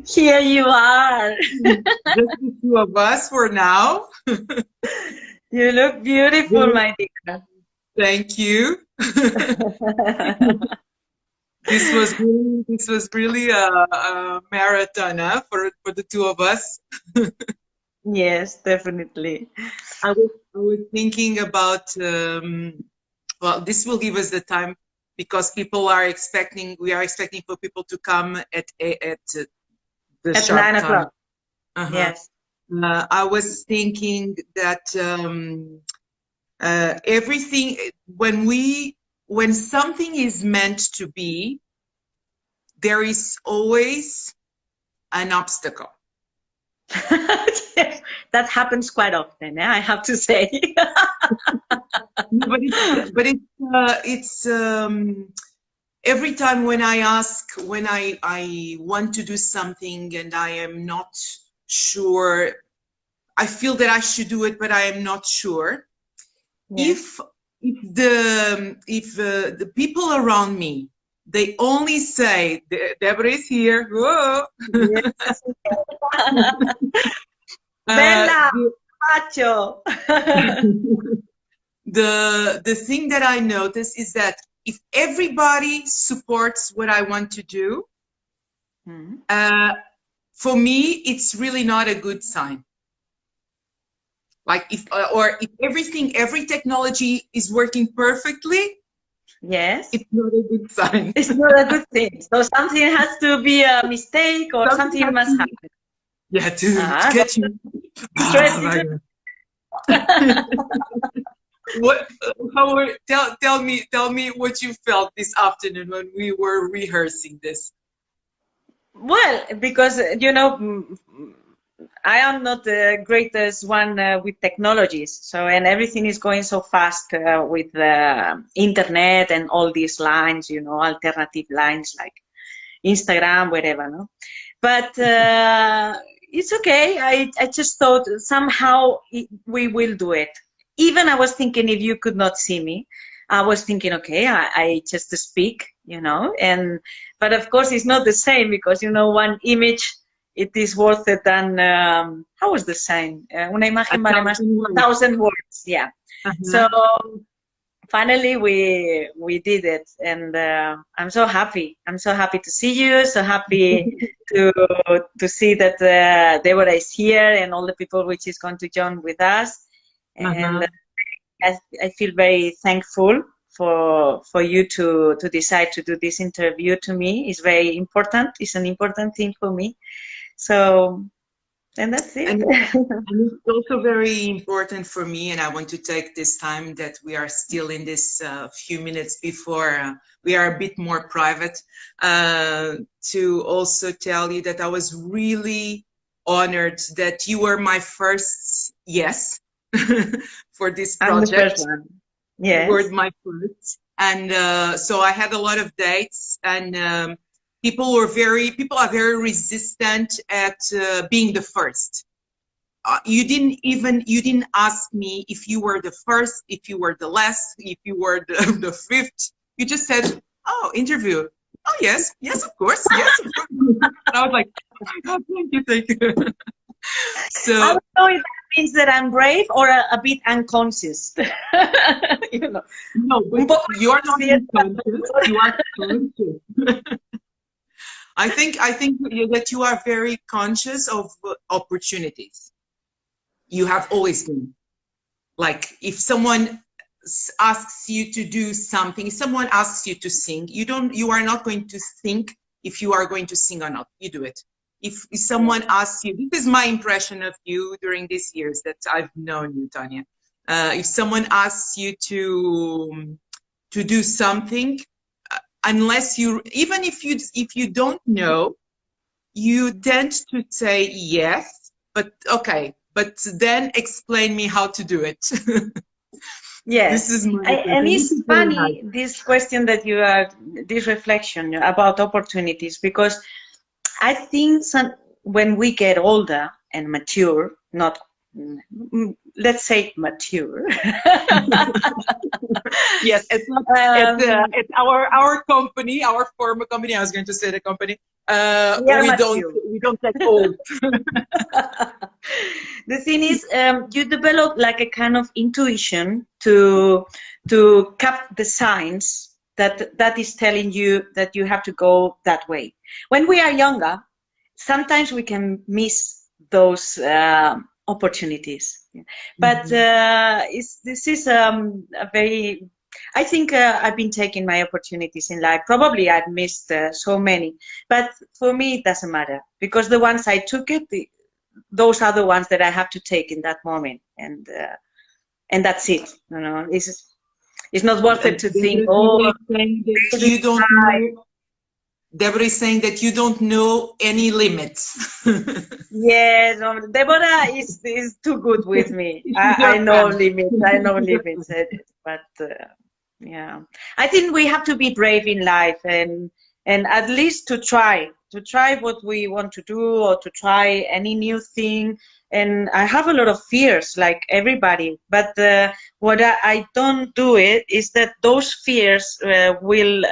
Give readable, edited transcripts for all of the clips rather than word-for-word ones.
Here you are. Just the two of us for now. You look beautiful, my dear. Thank you. This was really a marathon, huh, for the two of us. Yes, definitely. I was thinking about well, this will give us the time because people are expecting. We are expecting for people to come at the At sharp 9 time. o'clock. Yes. I was thinking that everything when something is meant to be, there is always an obstacle. Yes, that happens quite often, I have to say. But it's every time when I want to do something and I am not sure, I feel that I should do it, but I am not sure. Yes. If the people around me, they only say, Deborah is here. Whoa. Yes. Bella, macho. The thing that I notice is that if everybody supports what I want to do, for me, it's really not a good sign. Like if every technology is working perfectly, yes, it's not a good sign. It's not a good thing. So something has to be a mistake, or something must happen. Yeah, to get you. Interesting. What? Tell me what you felt this afternoon when we were rehearsing this. Well, because you know, I am not the greatest one with technologies, so and everything is going so fast with the internet and all these lines, you know, alternative lines like Instagram, whatever, no. But it's okay. I just thought somehow we will do it. Even I was thinking if you could not see me, I was thinking, okay, I just speak, you know, but of course it's not the same because, you know, one image, it is worth it than, how was the saying? Una imagen vale más 1,000 words, yeah. So finally we did it, and I'm so happy. I'm so happy to see you, so happy to see that Deborah is here and all the people which is going to join with us. And I feel very thankful for you to decide to do this interview. To me, it's very important. It's an important thing for me. So, and that's it. And it's also very important for me, and I want to take this time that we are still in this few minutes before we are a bit more private, to also tell you that I was really honored that you were my first yes for this project. I'm the first one. Yes. You were my first. And so I had a lot of dates, and people are very resistant at being the first. You didn't ask me if you were the first, if you were the last, if you were the fifth. You just said, "Oh, interview. Oh yes, of course, yes." Of course. And I was like, "Oh my God, thank you." So I don't know if that means that I'm brave or a bit unconscious. You know. No, but you are not unconscious. You are conscious. I think that you are very conscious of opportunities. You have always been. Like if someone asks you to do something, if someone asks you to sing, you are not going to think if you are going to sing or not. You do it. If someone asks you, this is my impression of you during these years that I've known you, Tonia. If someone asks you to do something, unless even if you don't know, you tend to say yes, but okay, but then explain me how to do it. Yes, this is and it's funny, this question that you are, this reflection about opportunities, because I think when we get older and mature, not let's say mature. Yes, it's not. It's our company, our former company. I was going to say the company. We don't get old. The thing is, you develop like a kind of intuition to cap the signs that is telling you that you have to go that way. When we are younger, sometimes we can miss those opportunities. But this is a very, I think I've been taking my opportunities in life. Probably I've missed so many, but for me it doesn't matter, because the ones I took those are the ones that I have to take in that moment, and that's it. You know, it's not worth it to think, oh, you don't know. Deborah is saying that you don't know any limits. Yes, Deborah is too good with me. I know limits. I know limits. But yeah, I think we have to be brave in life, and at least to try what we want to do, or to try any new thing. And I have a lot of fears, like everybody. But what I don't do it is that those fears will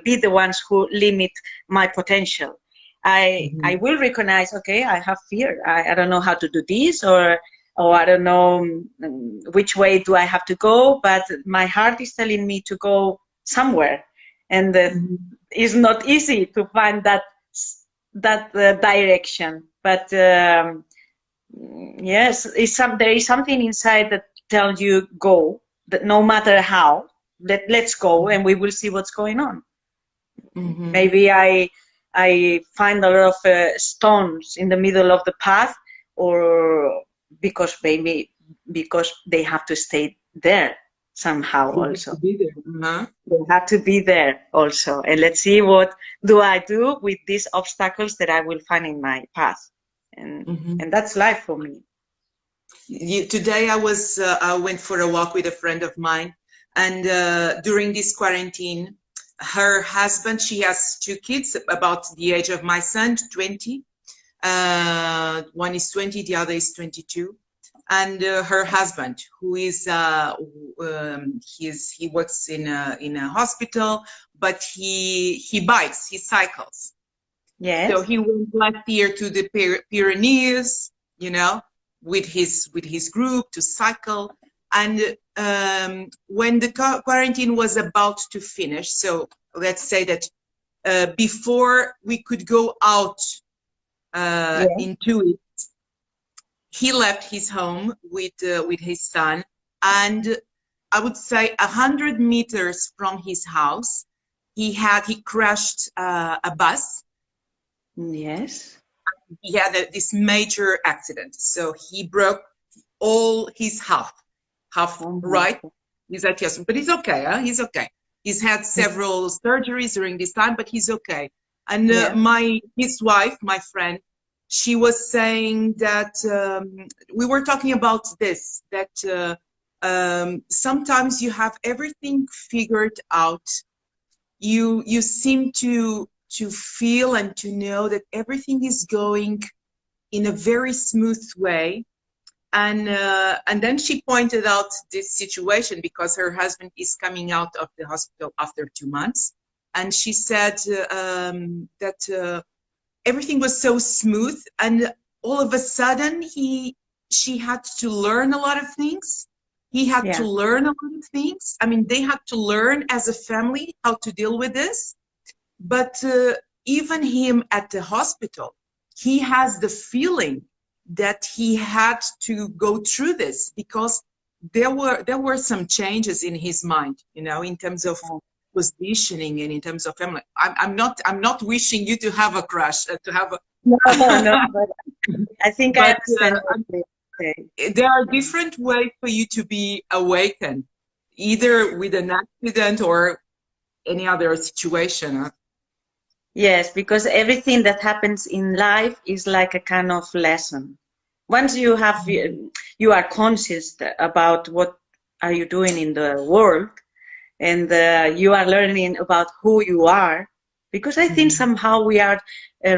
be the ones who limit my potential. I will recognize, okay, I have fear. I don't know how to do this, or I don't know which way do I have to go, but my heart is telling me to go somewhere. And it's not easy to find that direction. But yes, there is something inside that tells you go, that no matter how, let's go, and we will see what's going on. Maybe I find a lot of stones in the middle of the path, or because they have to stay there somehow also. They have to be there also. And let's see what do I do with these obstacles that I will find in my path. And that's life for me. Today I went for a walk with a friend of mine, and during this quarantine, her husband, she has 2 kids about the age of my son, 20. One is 20, the other is 22. And her husband, who is he works in a hospital, but he bikes, he cycles. Yes. So he went last year to the Pyrenees, you know, with his group to cycle. And when the quarantine was about to finish, so let's say that before we could go out into it, he left his home with his son, and I would say 100 meters from his house, he crashed a bus. Yes. He had this major accident, so he broke all his half right. He's at yes, but he's okay. He's okay. He's had several surgeries during this time, but he's okay. And his wife, my friend, she was saying that we were talking about this, that sometimes you have everything figured out. You seem to feel and to know that everything is going in a very smooth way. And then she pointed out this situation because her husband is coming out of the hospital after 2 months. And she said that everything was so smooth, and all of a sudden she had to learn a lot of things. He had to learn a lot of things. I mean, they had to learn as a family how to deal with this. But even him at the hospital, he has the feeling that he had to go through this because there were some changes in his mind, you know, in terms of positioning and in terms of family. I'm not wishing you to have a crash, to have a no, but I think I understand. There are different ways for you to be awakened, either with an accident or any other situation. Yes, because everything that happens in life is like a kind of lesson. Once you are conscious about what are you doing in the world, and you are learning about who you are, because I think somehow we are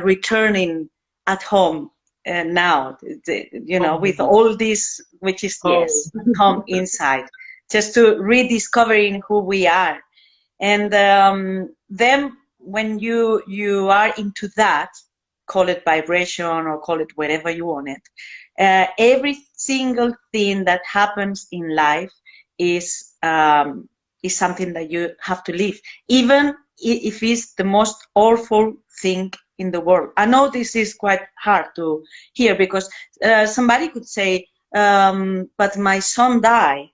returning at home now, you know, with all this, which is, yes, come inside, just to rediscovering who we are. And then when you are into that, call it vibration or call it whatever you want it, every single thing that happens in life is something that you have to live, even if it's the most awful thing in the world. I know this is quite hard to hear, because somebody could say, but my son died,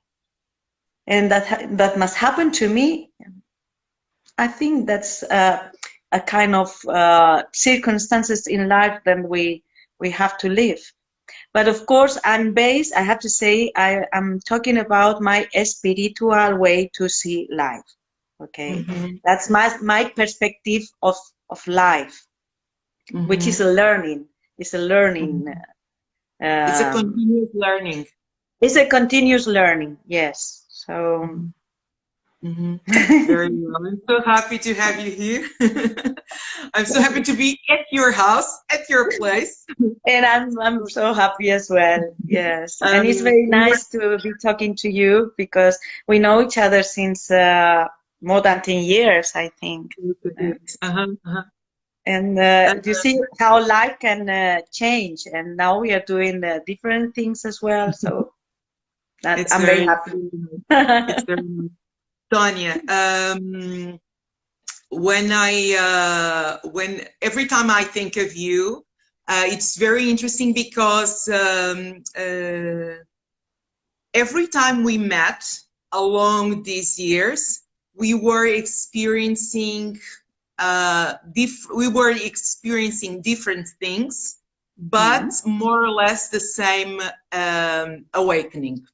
and that must happen to me. I think that's a kind of circumstances in life that we have to live. But of course, I have to say, I'm talking about my spiritual way to see life. Okay, that's my perspective of life, which is a learning. It's a learning. It's a continuous learning. It's a continuous learning. Yes. So. Very well. I'm so happy to have you here. I'm so happy to be at your house, at your place. And I'm so happy as well. Yes. And it's very nice to be talking to you, because we know each other since more than 10 years, I think. And you see how life can change. And now we are doing different things as well. So I'm very happy. It's very nice. Tonia, when every time I think of you, it's very interesting, because every time we met along these years, we were experiencing different things, but more or less the same awakening.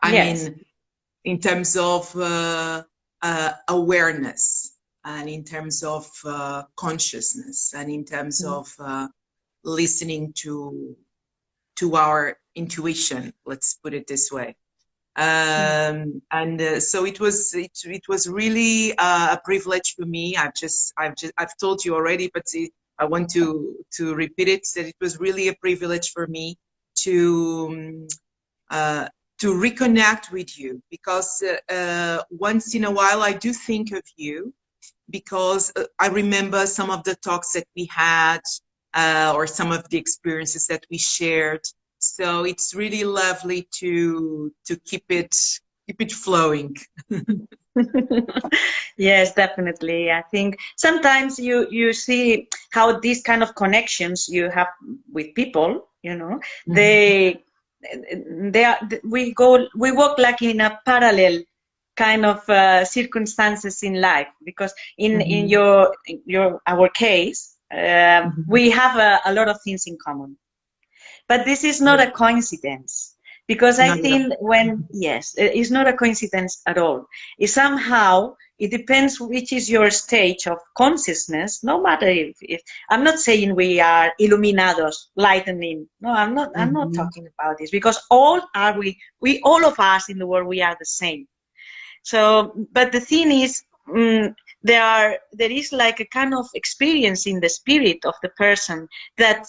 I mean, in terms of awareness, and in terms of consciousness, and in terms of listening to our intuition, let's put it this way. So it was really a privilege for me. I've told you already, but I want to repeat it, that it was really a privilege for me to reconnect with you, because once in a while I do think of you, because I remember some of the talks that we had, or some of the experiences that we shared. So it's really lovely to keep it flowing. Yes, definitely. I think sometimes you see how these kind of connections you have with people, you know, we walk like in a parallel kind of circumstances in life, because in our case, we have a lot of things in common, but this is not a coincidence, because I think it's not a coincidence at all. It's somehow, it depends which is your stage of consciousness. No matter if I'm not saying we are iluminados, lightning. No, I'm not talking about this, because all of us in the world, we are the same. So, but the thing is, there is like a kind of experience in the spirit of the person that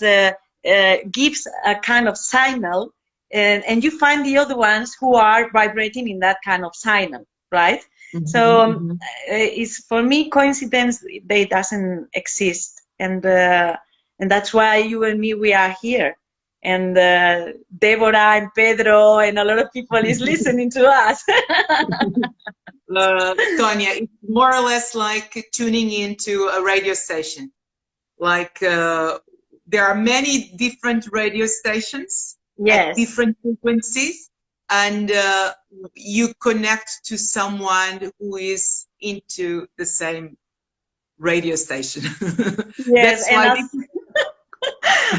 gives a kind of signal, and you find the other ones who are vibrating in that kind of signal, right? So it's, for me, coincidence, they doesn't exist, and that's why you and me, we are here, and Deborah and Pedro and a lot of people is listening to us. Tonia, it's more or less like tuning into a radio station. Like there are many different radio stations at different frequencies, and you connect to someone who is into the same radio station. Yes, and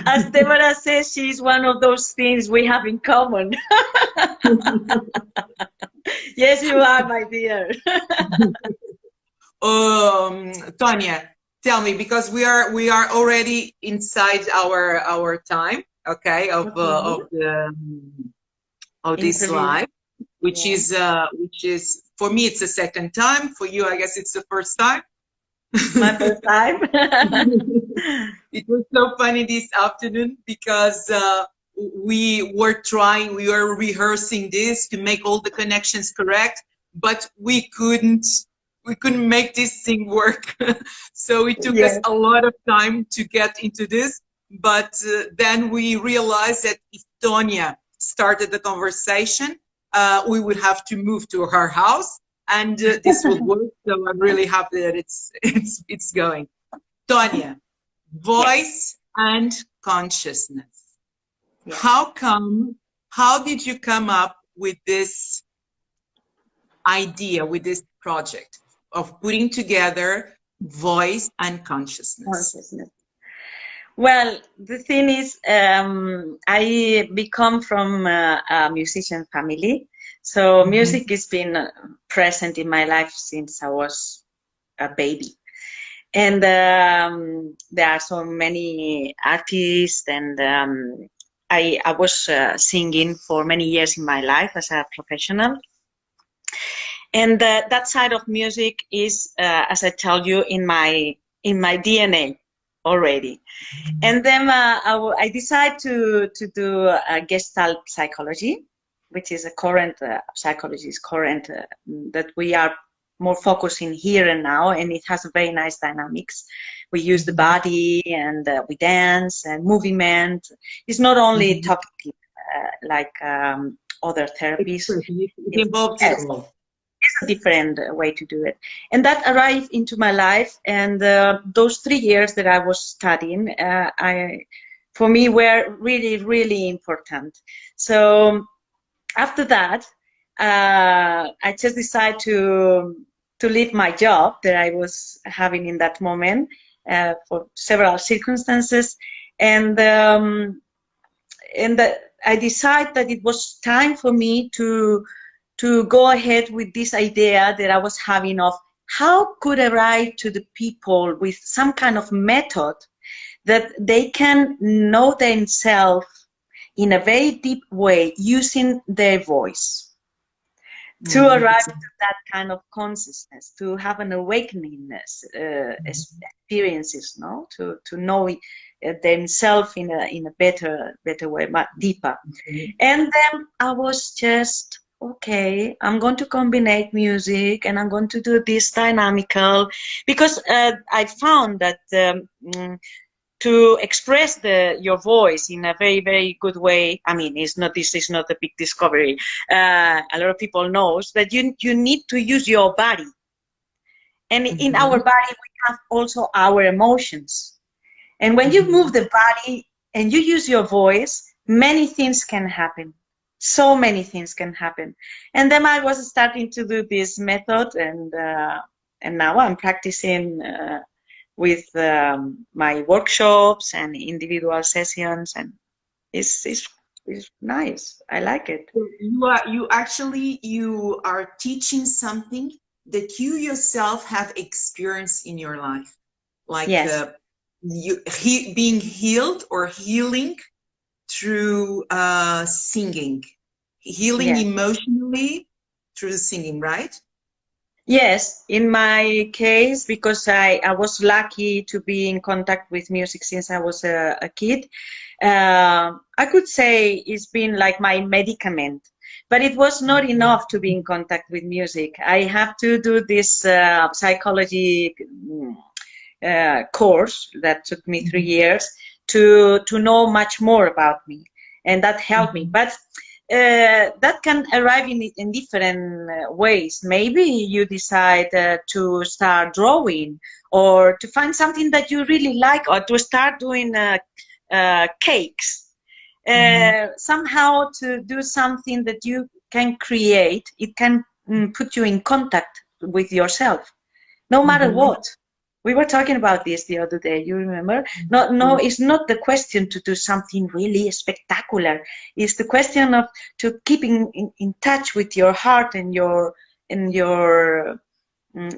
as Deborah says, she's one of those things we have in common. Yes, you are, my dear. Tonia, tell me, because we are already inside our time, okay, of this live, which is for me, it's the second time. For you, I guess it's the first time. My first time. It was so funny this afternoon because we were rehearsing this to make all the connections correct, but we couldn't make this thing work. So it took us Yes. a lot of time to get into this. But then we realized that if Tonia started the conversation, we would have to move to her house, and this would work. So I'm really happy that it's going. Tonia, Yes. voice and consciousness. Yes. How did you come up with this idea, with this project of putting together voice and consciousness? Consciousness. Well, the thing is, I become from a musician family, so Mhm. music has been present in my life since I was a baby. And there are so many artists, and I was singing for many years in my life as a professional. And that side of music is, as I tell you, in my DNA already. And then I decided to do Gestalt psychology, which is a current psychology is current that we are more focusing here and now, and it has a very nice dynamics. We use the body, and we dance and movement. It's not only Mhm. talking like other therapies. Expression. It It's, involves it yes, all. a different way to do it. And that arrived into my life. And those 3 years that I was studying, for me, were really, really important. So after that, I just decided to leave my job that I was having in that moment for several circumstances. And I decided that it was time for me to go ahead with this idea that I was having of how could I write to the people with some kind of method that they can know themselves in a very deep way using their voice to arrive to that kind of consciousness, to have an awakeningness, experiences, no, to know themselves in a better way, but deeper. And then I was just, okay, I'm going to combine music and I'm going to do this dynamical, because I found that to express your voice in a very, very good way. I mean, this is not a big discovery. A lot of people knows that you need to use your body. And in our body, we have also our emotions. And when you move the body and you use your voice, many things can happen. So many things can happen. And then I was starting to do this method, and now I'm practicing with my workshops and individual sessions, and it's nice. I like it. So you are teaching something that you yourself have experienced in your life, like Yes, being healed or healing through singing, healing yes. emotionally through singing, right? Yes, in my case, because I was lucky to be in contact with music since I was a kid, I could say it's been like my medicament. But it was not enough to be in contact with music. I have to do this psychology course that took me 3 years to know much more about me, and that helped me. But that can arrive in different ways. Maybe you decide to start drawing, or to find something that you really like, or to start doing cakes. Somehow to do something that you can create, it can put you in contact with yourself, no matter what. We were talking about this the other day, you remember? No, it's not the question to do something really spectacular. It's the question of to keep in touch with your heart and your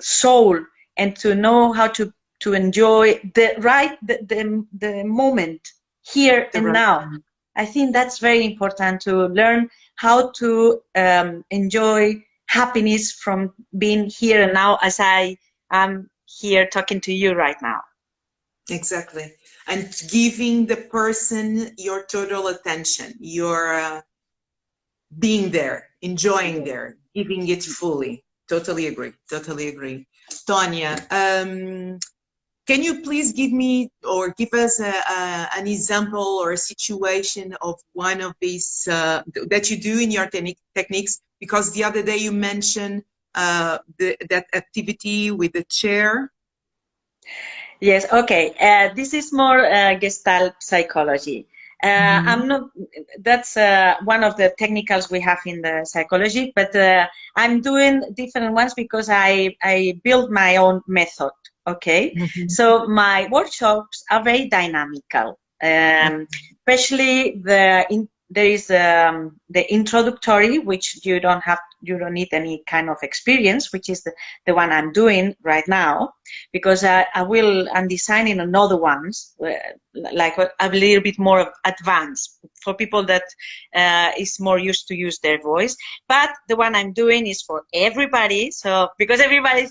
soul, and to know how to enjoy the moment here The and right now. time. I think that's very important, to learn how to enjoy happiness from being here and now, as I am here talking to you right now. Exactly. And giving the person your total attention, your being there, enjoying there, giving it fully. Totally agree. Totally agree. Tonia, can you please give me or give us an example or a situation of one of these that you do in your techniques? Because the other day you mentioned that activity with the chair. Yes, okay. This is more Gestalt psychology. I'm not, that's one of the technicals we have in the psychology, but I'm doing different ones because I build my own method. Okay, so my workshops are very dynamical, especially there is the introductory, which you don't need any kind of experience, which is the one I'm doing right now, because I'm designing another ones like a little bit more advanced for people that is more used to use their voice. But the one I'm doing is for everybody. So because everybody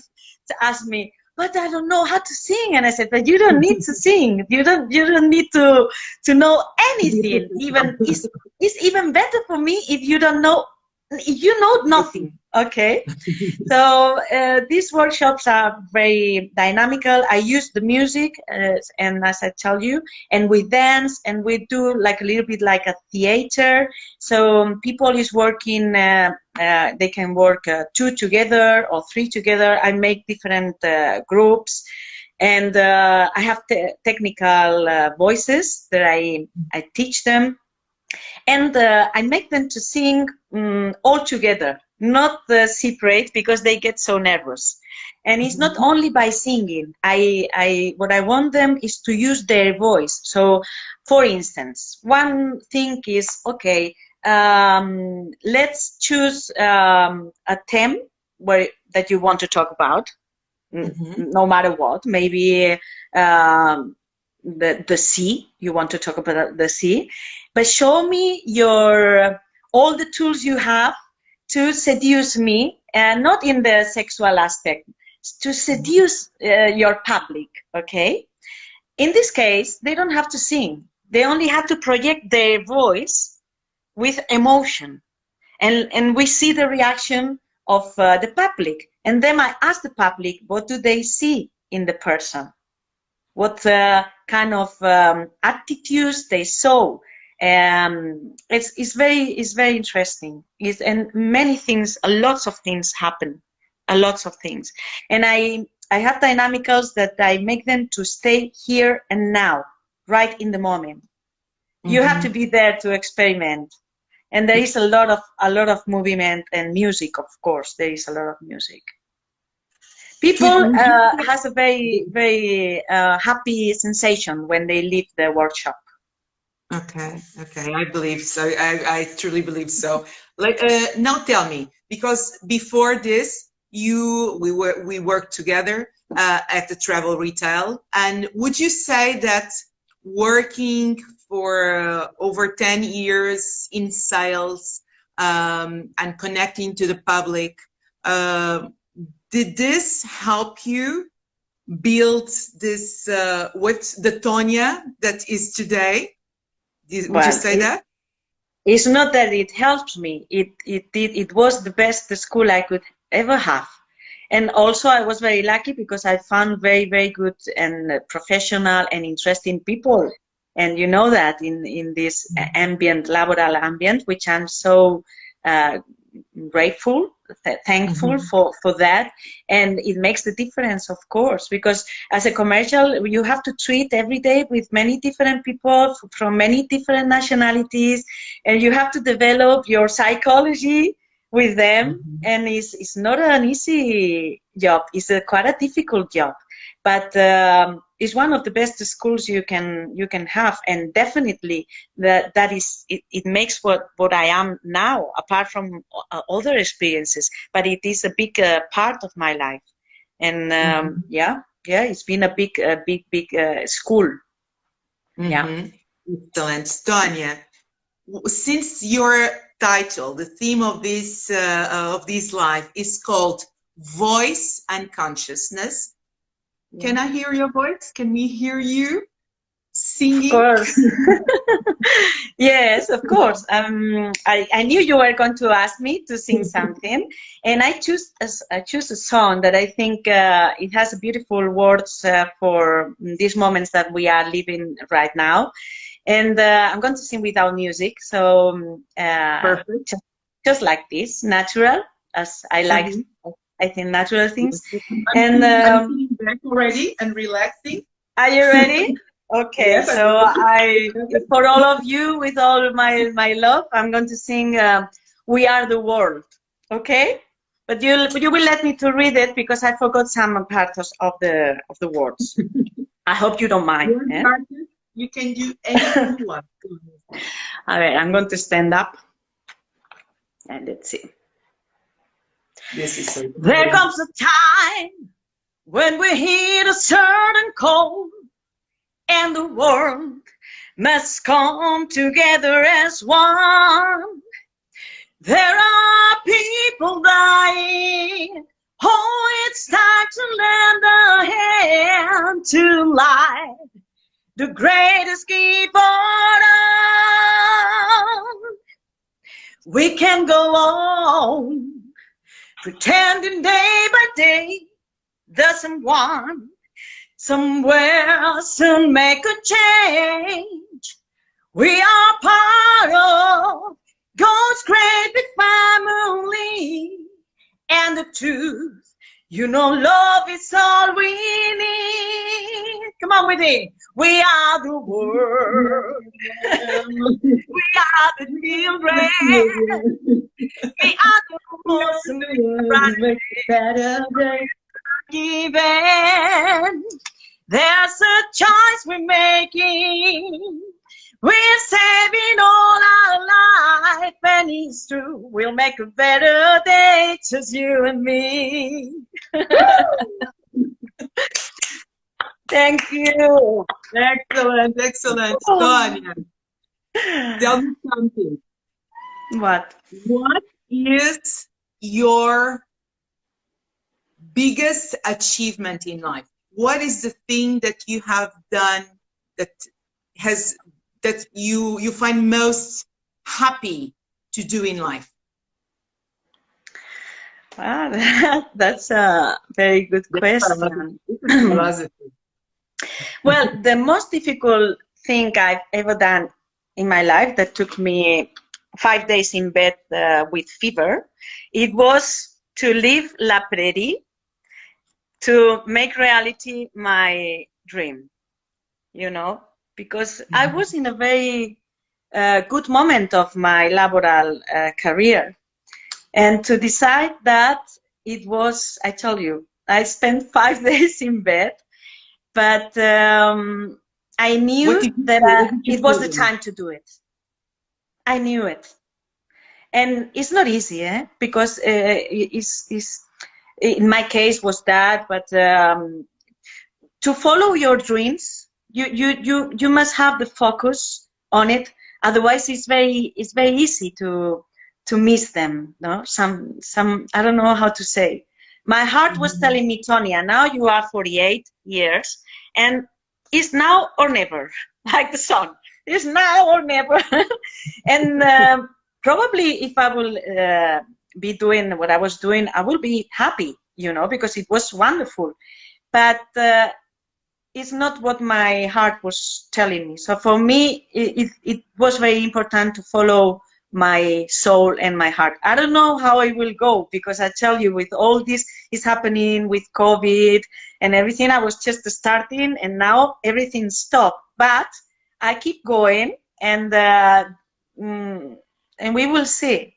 asks me, but I don't know how to sing, and I said, but you don't need to sing. You don't need to know anything. Even it's even better for me if you don't know, if you know nothing. Okay. So these workshops are very dynamical. I use the music, and as I tell you, and we dance, and we do like a little bit like a theater. So people is working, they can work 2 together or 3 together. I make different groups, and I have technical voices that I teach them. And I make them to sing all together, not separate, because they get so nervous. And it's not only by singing. What I want them is to use their voice. So, for instance, one thing is, okay, let's choose a theme that you want to talk about, no matter what. Maybe the sea, you want to talk about the sea, but show me all the tools you have to seduce me, and not in the sexual aspect, to seduce your public. Okay, in this case they don't have to sing, they only have to project their voice with emotion, and we see the reaction of the public, and then I ask the public, what do they see in the person? What kind of attitudes they saw? It's very interesting. And many things, lots of things happen, lots of things. And I have dynamicals that I make them to stay here and now, right in the moment. You have to be there to experiment. And there is a lot of movement and music, of course. There is a lot of music. People has a very happy sensation when they leave the workshop. Okay, I believe so. I truly believe so. Like now, tell me, because before this, we worked together at the travel retail, and would you say that working for over 10 years in sales and connecting to the public, did this help you build this with the Tonia that is today? Would you say that? It's not that it helps me. It was the best school I could ever have. And also I was very lucky because I found very good and professional and interesting people. And you know that in this ambient, laboral ambient, which I'm so grateful, thankful for that. And it makes the difference, of course, because as a commercial, you have to treat every day with many different people from many different nationalities, and you have to develop your psychology with them. And it's not an easy job. It's quite a difficult job, but it's one of the best schools you can have, and definitely that is it makes what I am now, apart from other experiences. But it is a big part of my life, and yeah, it's been a big school. Yeah. Excellent, Tonia. Since your title, the theme of this life is called Voice and Consciousness, Can I hear your voice? Can we hear you Of singing? course. Yes, of course. I knew you were going to ask me to sing something, and I choose a song that I think it has beautiful words for these moments that we are living right now. And I'm going to sing without music, so Perfect. just like this, natural, as I like. Mhm. I think natural things. And I'm feeling back already and relaxing. are you ready? Okay, Yes, I'm so ready. for all of you, with all my love, I'm going to sing "We Are the World." Okay, but you will let me to read it because I forgot some parts of the words. I hope you don't mind. You're an Eh? artist. You can do anything you want. All right, I'm going to stand up and let's see. This is so There exciting. comes a time when we hit a certain cold, and the world must come together as one. There are people dying. Oh, it's time to lend a hand to life, the greatest gift on earth. We can go on pretending day by day that somewhere soon make a change. We are part of God's great big family, and the truth, love is all we need. Come on with it. We are the world. We are the children. We are the ones who make a better day. Given. There's a choice we're making. We're saving all our life, and it's true. We'll make a better day, just you and me. Thank you. Excellent, excellent. Tonia, tell me something. What? What is your biggest achievement in life? What is the thing that you have done that you find most happy to do in life? Wow, that's a very good question. Well, the most difficult thing I've ever done in my life that took me 5 days in bed with fever, it was to leave La Prairie to make reality my dream, because I was in a very good moment of my laboral career. And to decide that it was, I tell you, I spent 5 days in bed, but I knew that it was the time to do it. I knew it. And it's not easy, because in my case was that, but to follow your dreams, you must have the focus on it. Otherwise, it's very easy to miss them. No, some I don't know how to say. My heart was telling me, Tonia, now you are 48 years, and it's now or never, like the song. It's now or never. And probably if I will be doing what I was doing, I will be happy, because it was wonderful. But it's not what my heart was telling me. So for me, it was very important to follow my soul and my heart. I don't know how it will go, because I tell you, with all this is happening with COVID and everything, I was just starting and now everything stopped. But I keep going, and we will see.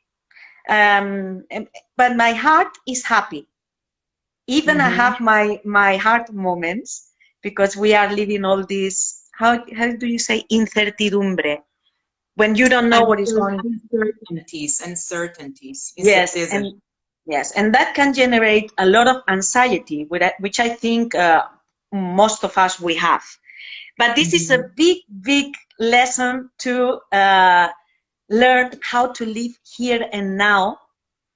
But my heart is happy. Even I have my heart moments, because we are living all this, how do you say, incertidumbre, when you don't know what is going on. Uncertainties. Yes, and that can generate a lot of anxiety, which I think most of us we have. But this is a big lesson to learn how to live here and now,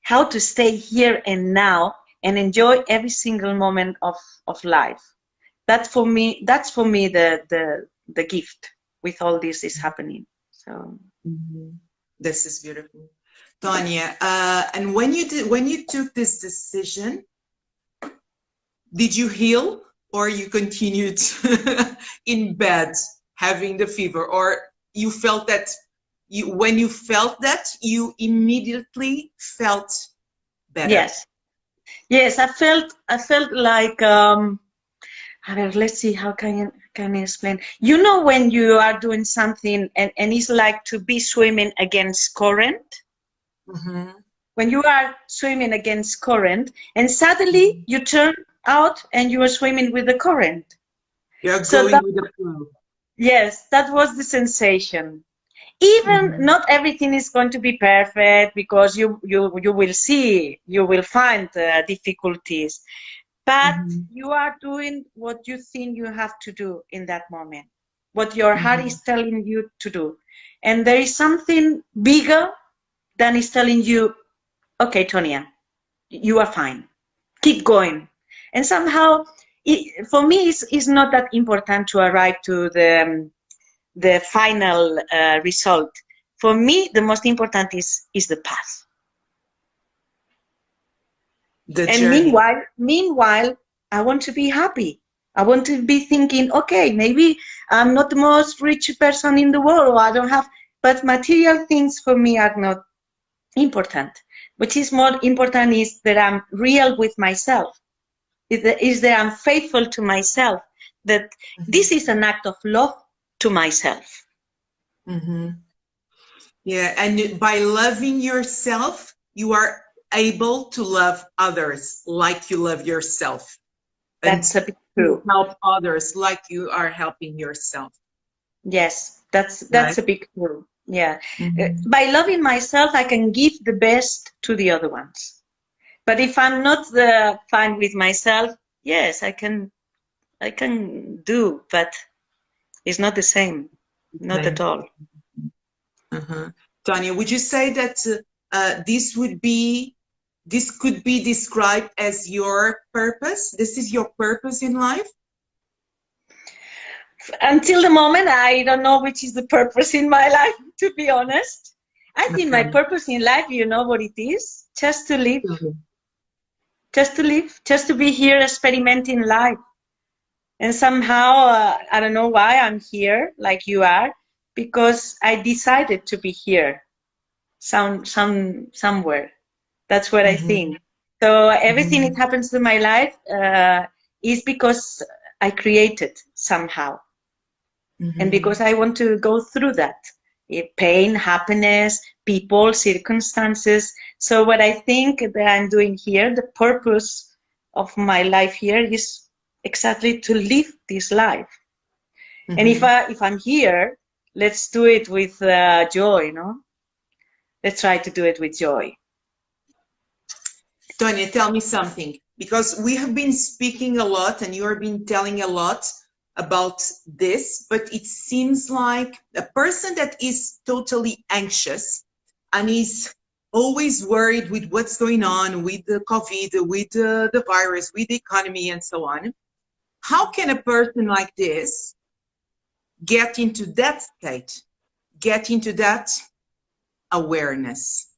how to stay here and now, and enjoy every single moment of life. That's for me the gift with all this is happening. So this is beautiful, Tonia. And when you took this decision, did you heal, or you continued in bed having the fever, or you felt that when you felt that you immediately felt better? Yes, I felt like let's see, how can I explain? You know, when you are doing something and it's like to be swimming against current. When you are swimming against current and suddenly you turn out and you are swimming with the current. You're going with the flow. Yes, that was the sensation. Even not everything is going to be perfect, because you will find difficulties, but you are doing what you think you have to do in that moment, what your heart is telling you to do. And there is something bigger than is telling you, okay, Tonia, you are fine, keep going. And somehow, for me, it's not that important to arrive to the final result. For me, the most important is the path. The and journey. meanwhile, I want to be happy. I want to be thinking, okay, maybe I'm not the most rich person in the world, or I don't have, but material things for me are not important. What is more important is that I'm real with myself. Is that I'm faithful to myself. That this is an act of love to myself. Yeah, and by loving yourself, you are able to love others like you love yourself. That's a bit true. Help others like you are helping yourself. Yes, that's a big true. Yeah. By loving myself, I can give the best to the other ones. But if I'm not fine with myself, yes, I can do, but it's not the same. Not at all. Tonia, would you say that this could be described as your purpose? This is your purpose in life? Until the moment, I don't know which is the purpose in my life, to be honest. I think my purpose in life, you know what it is? Just to live. Just to live. Just to be here experimenting life. And somehow, I don't know why I'm here, like you are, because I decided to be here somewhere. That's what I think. So everything that happens to my life is because I created somehow. And because I want to go through that. Pain, happiness, people, circumstances. So what I think that I'm doing here, the purpose of my life here is exactly to live this life. And if I'm here, let's do it with joy, no? Let's try to do it with joy. Tonia, tell me something, because we have been speaking a lot and you have been telling a lot about this, but it seems like a person that is totally anxious and is always worried with what's going on with the COVID, with the virus, with the economy and so on. How can a person like this get into that state, get into that awareness?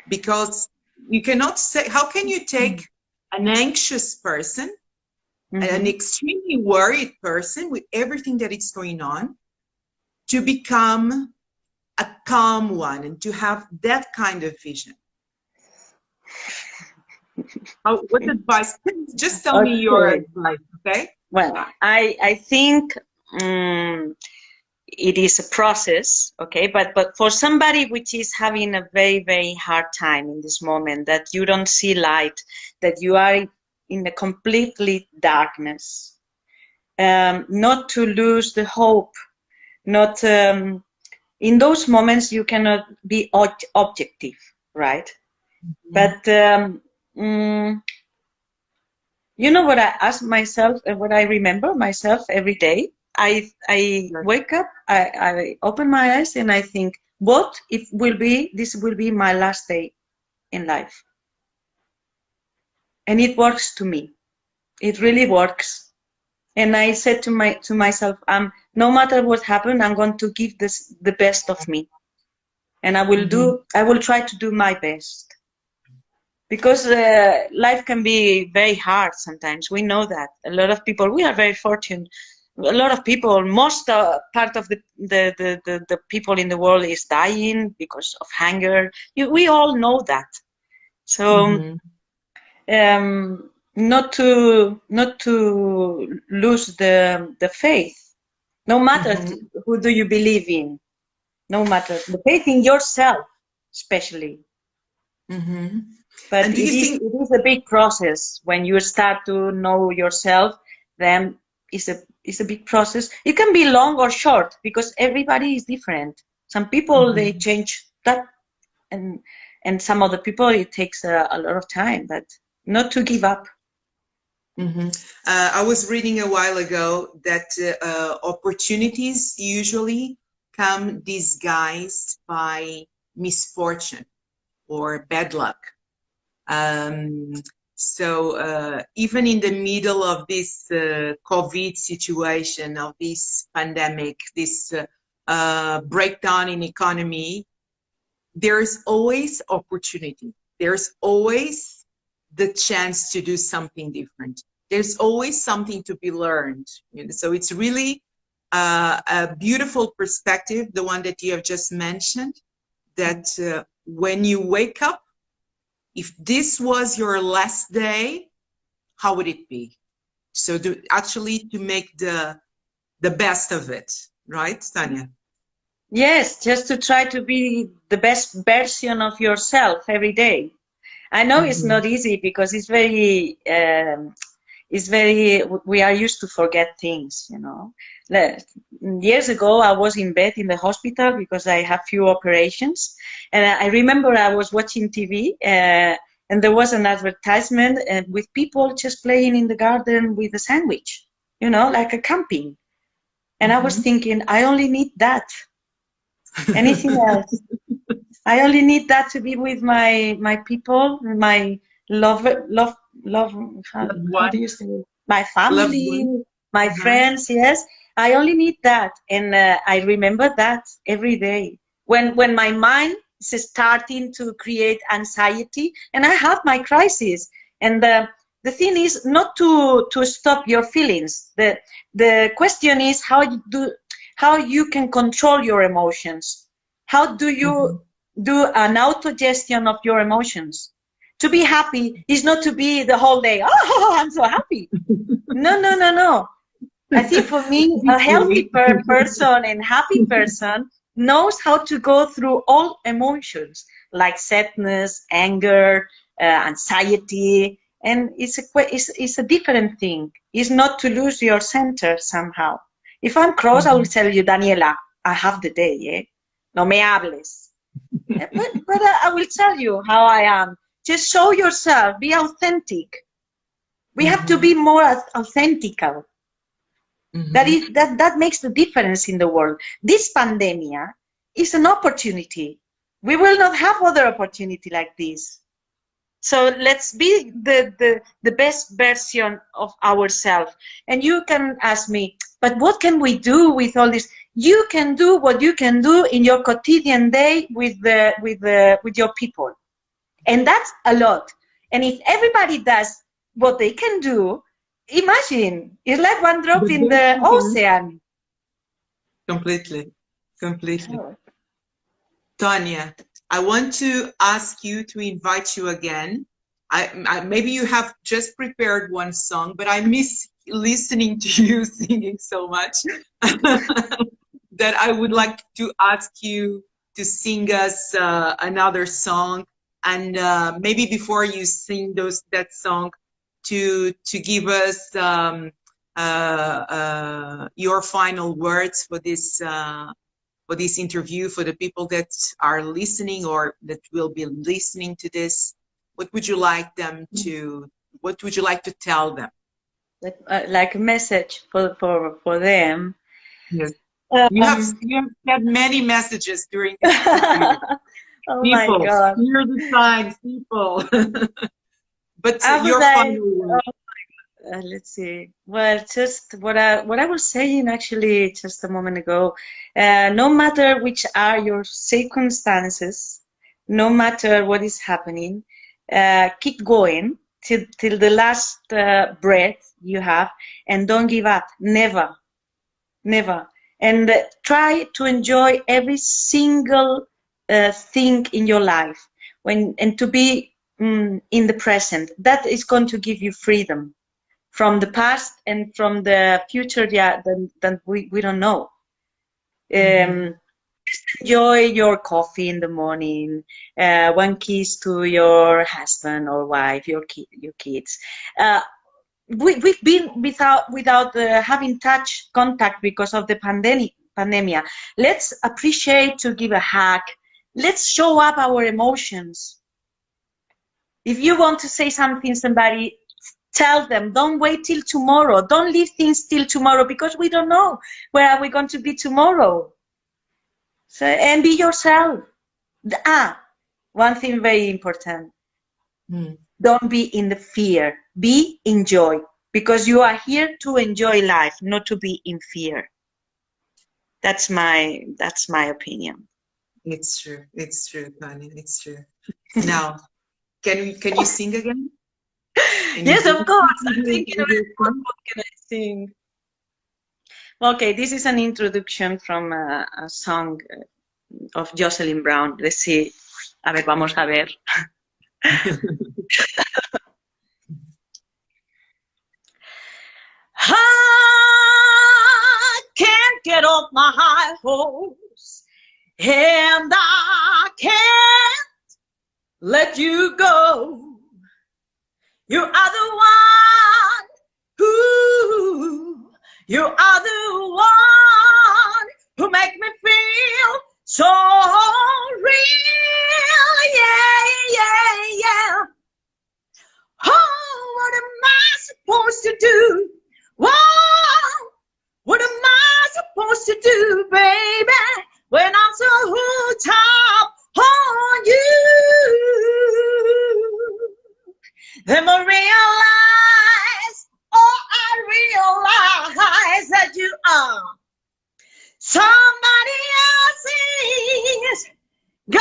Because you cannot say, how can you take an anxious person, an extremely worried person with everything that is going on, to become a calm one and to have that kind of vision? What advice? Just tell me your advice, okay? Well, I think it is a process, okay? But for somebody which is having a very, very hard time in this moment, that you don't see light, that you are in a completely darkness, not to lose the hope, not in those moments you cannot be objective, right? But you know what I ask myself and what I remember myself every day? I wake up, I open my eyes and I think, what if this will be my last day in life? And it works to me. It really works. And I said to myself, no matter what happened, I'm going to give this the best of me, and I will try to do my best, because life can be very hard sometimes. We know that a lot of people. We are very fortunate. A lot of people, most part of the people in the world is dying because of hunger. We all know that. So not to lose the faith, no matter who do you believe in, no matter the faith in yourself, especially. But And it is a big process when you start to know yourself. Then it's a big process. It can be long or short because everybody is different. Some people they change that, and some other people it takes a lot of time. But not to give up. I was reading a while ago that opportunities usually come disguised by misfortune or bad luck. So even in the middle of this COVID situation, of this pandemic, this breakdown in economy, there's always opportunity. There's always the chance to do something different. There's always something to be learned. So it's really a beautiful perspective, the one that you have just mentioned, that when you wake up, if this was your last day, how would it be? So to make the best of it, right, Tonia? Yes, just to try to be the best version of yourself every day. I know it's not easy because it's very, we are used to forget things, you know. Years ago, I was in bed in the hospital because I had few operations. And I remember I was watching TV and there was an advertisement with people just playing in the garden with a sandwich, you know, like a camping. And I was thinking, I only need that. Anything else? I only need that to be with my people, my love. How do you say it? My family, my friends. Yes, I only need that, and I remember that every day. When my mind is starting to create anxiety, and I have my crisis, and the thing is not to stop your feelings. The question is how you can control your emotions. How do you do an autogestion of your emotions? To be happy is not to be the whole day, oh, I'm so happy. No. I think for me, a healthy person and happy person knows how to go through all emotions, like sadness, anger, anxiety, and it's a different thing. It's not to lose your center somehow. If I'm cross, I will tell you, Daniela, I have the day, eh? No me hables. But I will tell you how I am. Just show yourself, be authentic. We have to be more authentic. That makes the difference in the world. This pandemic is an opportunity. We will not have other opportunity like this. So let's be the best version of ourselves. And you can ask me, but what can we do with all this? You can do what you can do in your quotidian day with your people, and that's a lot. And if everybody does what they can do, imagine it's like one drop in the ocean. Completely. Tonia, I want to ask you to invite you again. I maybe you have just prepared one song, but I miss listening to you singing so much that I would like to ask you to sing us another song, and maybe before you sing that song, to give us your final words for this interview, for the people that are listening or that will be listening to this. What would you like to tell them? Like a message for them. Yes. You have had many messages during this interview. Oh people, my God. Hear the signs, people. But your final word. let's see. Well, just what I was saying actually just a moment ago. No matter which are your circumstances, no matter what is happening, keep going till the last breath you have, and don't give up. Never, never. And try to enjoy every single thing in your life, and to be in the present. That is going to give you freedom from the past and from the future. Yeah, then we don't know. Enjoy your coffee in the morning, one kiss to your husband or wife, your kids. We've been without having touch contact because of the pandemic. Let's appreciate to give a hug. Let's show up our emotions. If you want to say something, somebody, tell them. Don't wait till tomorrow. Don't leave things till tomorrow, because we don't know where are we going to be tomorrow. So, and be yourself. One thing very important. Don't be in the fear. Be in joy, because you are here to enjoy life, not to be in fear. That's my opinion. It's true, Tonia. It's true. Now, can you sing again? Yes, of course. I'm thinking what can I sing? Okay, this is an introduction from a song of Jocelyn Brown. Let's see. A ver, vamos a ver. I can't get off my high horse, and I can't let you go. You are the one you are the one who make me feel so real. Yeah. Oh, what am I supposed to do? Whoa, what am I supposed to do, baby, when I'm so hooked up on you? Then I realize that you are somebody else's guy.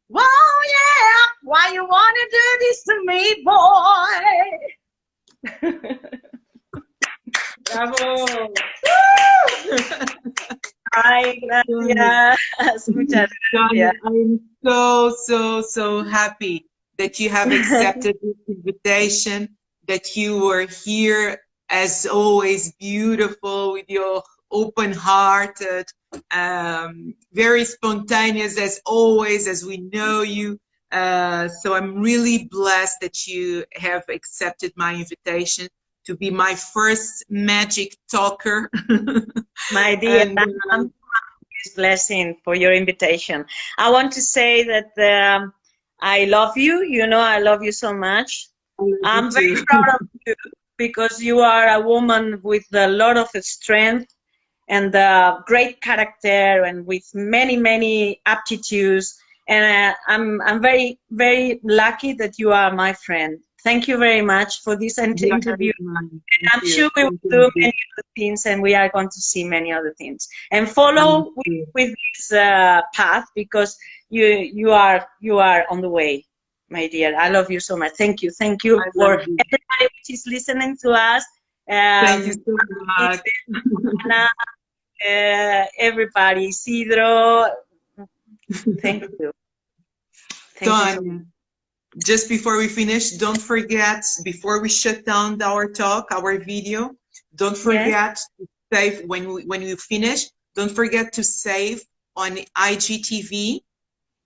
Whoa, yeah, why you wanna do this to me, boy? Bravo. Ay, gracias. Muchas gracias. I'm so happy that you have accepted this invitation, that you were here, as always, beautiful, with your open-hearted, very spontaneous as always, as we know you. So I'm really blessed that you have accepted my invitation to be my first magic talker. My dear, I'm blessing for your invitation. I want to say that I love you. You know, I love you so much. I'm very proud of you, because you are a woman with a lot of strength and great character, and with many aptitudes. And I'm very lucky that you are my friend. Thank you very much for this interview. And I'm sure we will do many other things, and we are going to see many other things. And follow with this path, because you are on the way, my dear. I love you so much. Thank you for everybody which is listening to us. Thank you so much. Everybody, Isidro. Thank you. Tonia, just before we finish, don't forget, before we shut down our talk, our video, don't forget to save, when we finish, don't forget to save on IGTV,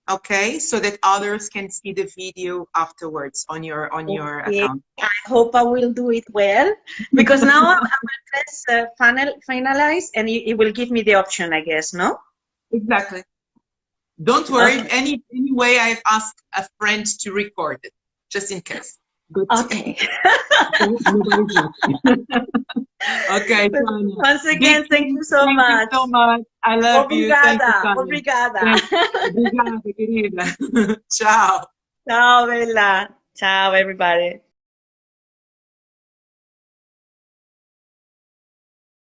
okay, so that others can see the video afterwards on your account. I hope I will do it well, because now I will press finalize, and it will give me the option, I guess, no? Exactly. Don't worry. Okay. Anyway, I've asked a friend to record it, just in case. Okay. Okay. Once again, thank you so much. Thank you so much. I love you. Thank you, Obrigada. Obrigada, querida. Ciao. Ciao, Bella. Ciao, everybody.